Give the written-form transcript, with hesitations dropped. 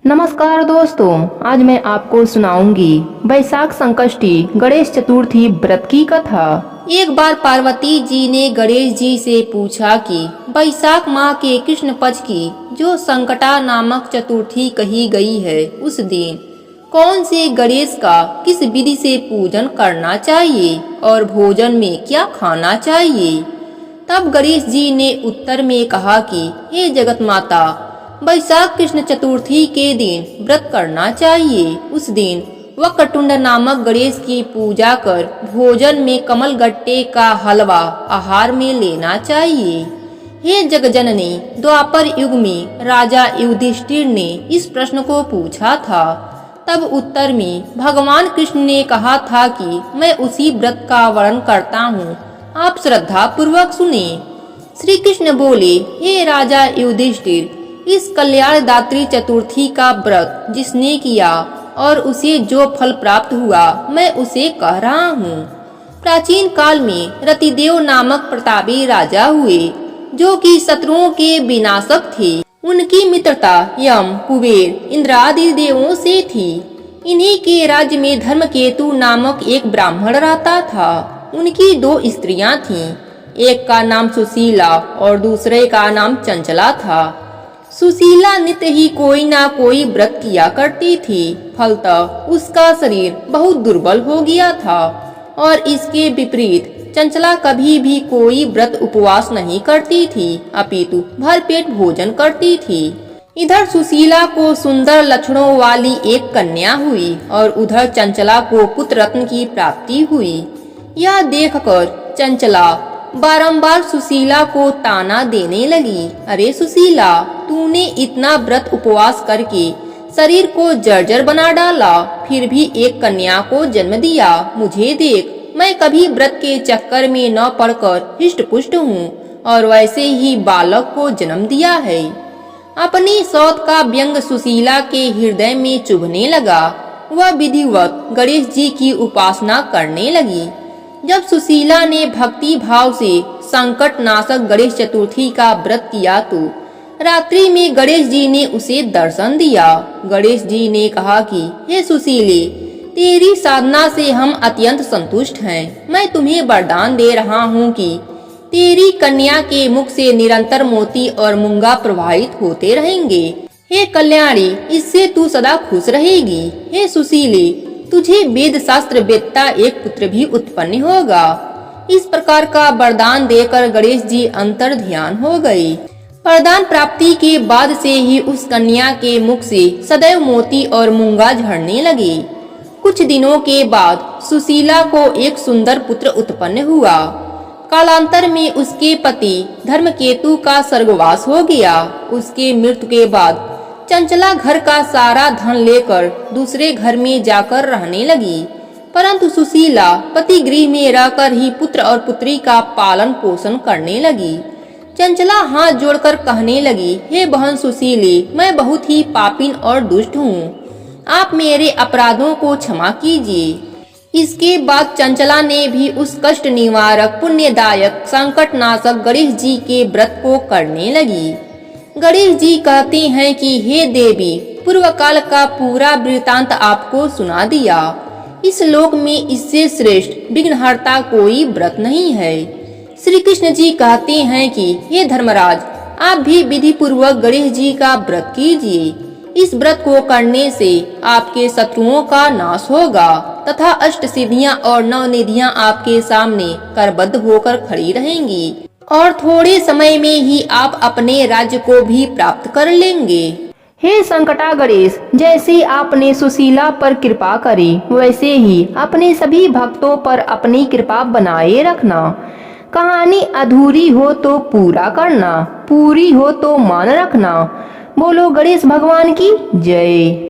नमस्कार दोस्तों, आज मैं आपको सुनाऊंगी वैशाख संकष्टी गणेश चतुर्थी व्रत की कथा। एक बार पार्वती जी ने गणेश जी से पूछा कि वैशाख माह के कृष्ण पक्ष की जो संकटा नामक चतुर्थी कही गई है, उस दिन कौन से गणेश का किस विधि से पूजन करना चाहिए और भोजन में क्या खाना चाहिए। तब गणेश जी ने उत्तर में कहा कि हे जगत माता, वैशाख कृष्ण चतुर्थी के दिन व्रत करना चाहिए। उस दिन वक्रतुंड नामक गणेश की पूजा कर भोजन में कमल गट्टे का हलवा आहार में लेना चाहिए। हे जगजननी, द्वापर युग में राजा युधिष्ठिर ने इस प्रश्न को पूछा था। तब उत्तर में भगवान कृष्ण ने कहा था कि मैं उसी व्रत का वर्णन करता हूँ, आप श्रद्धा पूर्वक सुने। श्री कृष्ण बोले, हे राजा युधिष्ठिर, इस कल्याणदात्री चतुर्थी का व्रत जिसने किया और उसे जो फल प्राप्त हुआ, मैं उसे कह रहा हूँ। प्राचीन काल में रतिदेव नामक प्रतापी राजा हुए, जो कि शत्रुओं के विनाशक थे। उनकी मित्रता यम, कुबेर, इंद्र आदि देवों से थी। इन्हीं के राज्य में धर्मकेतु नामक एक ब्राह्मण रहता था। उनकी दो स्त्रियां थीं, एक का नाम सुशीला और दूसरे का नाम चंचला था। सुशीला नित्य ही कोई ना कोई व्रत किया करती थी, फलतः उसका शरीर बहुत दुर्बल हो गया था। और इसके विपरीत चंचला कभी भी कोई व्रत उपवास नहीं करती थी, अपितु भरपेट भोजन करती थी। इधर सुशीला को सुंदर लक्षणों वाली एक कन्या हुई और उधर चंचला को पुत्र रत्न की प्राप्ति हुई। यह देखकर चंचला बारंबार सुशीला को ताना देने लगी, अरे सुशीला, तूने इतना व्रत उपवास करके शरीर को जर्जर बना डाला, फिर भी एक कन्या को जन्म दिया। मुझे देख, मैं कभी व्रत के चक्कर में न पड़कर हिष्ट पुष्ट हूँ और वैसे ही बालक को जन्म दिया है। अपनी सौत का व्यंग सुशीला के हृदय में चुभने लगा। वह विधिवत गणेश जी की उपासना करने लगी। जब सुशीला ने भक्ति भाव से संकट नाशक गणेश चतुर्थी का व्रत किया तो रात्रि में गणेश जी ने उसे दर्शन दिया। गणेश जी ने कहा कि हे सुशीले, तेरी साधना से हम अत्यंत संतुष्ट हैं। मैं तुम्हें वरदान दे रहा हूँ कि तेरी कन्या के मुख से निरंतर मोती और मूंगा प्रवाहित होते रहेंगे। हे कल्याणी, इससे तू सदा खुश रहेगी। हे सुशीले, तुझे वेद शास्त्र वेत्ता एक पुत्र भी उत्पन्न होगा। इस प्रकार का वरदान देकर गणेश जी अंतर ध्यान हो गए। वरदान प्राप्ति के बाद से ही उस कन्या के मुख से सदैव मोती और मूंगा झड़ने लगे। कुछ दिनों के बाद सुशीला को एक सुंदर पुत्र उत्पन्न हुआ। कालांतर में उसके पति धर्मकेतु का स्वर्गवास हो गया। उसके मृत्यु के बाद चंचला घर का सारा धन लेकर दूसरे घर में जाकर रहने लगी, परंतु सुशीला पति गृह में रहकर ही पुत्र और पुत्री का पालन पोषण करने लगी। चंचला हाथ जोड़कर कहने लगी, हे बहन सुशीली, मैं बहुत ही पापिन और दुष्ट हूँ, आप मेरे अपराधों को क्षमा कीजिए। इसके बाद चंचला ने भी उस कष्ट निवारक पुण्यदायक संकट नाशक गणेश जी के व्रत को करने लगी। गणेश जी कहते हैं कि हे देवी, पूर्व काल का पूरा वृतांत आपको सुना दिया। इस लोक में इससे श्रेष्ठ विघ्नहर्ता कोई व्रत नहीं है। श्री कृष्ण जी कहते हैं कि हे धर्मराज, आप भी विधि पूर्वक गणेश जी का व्रत कीजिए। इस व्रत को करने से आपके शत्रुओं का नाश होगा तथा अष्ट सिद्धियां और नौ निधियां आपके सामने करबद्ध होकर खड़ी रहेंगी और थोड़े समय में ही आप अपने राज्य को भी प्राप्त कर लेंगे। हे संकटा गणेश, जैसे आपने सुशीला पर कृपा करी, वैसे ही अपने सभी भक्तों पर अपनी कृपा बनाए रखना। कहानी अधूरी हो तो पूरा करना, पूरी हो तो मान रखना। बोलो गणेश भगवान की जय।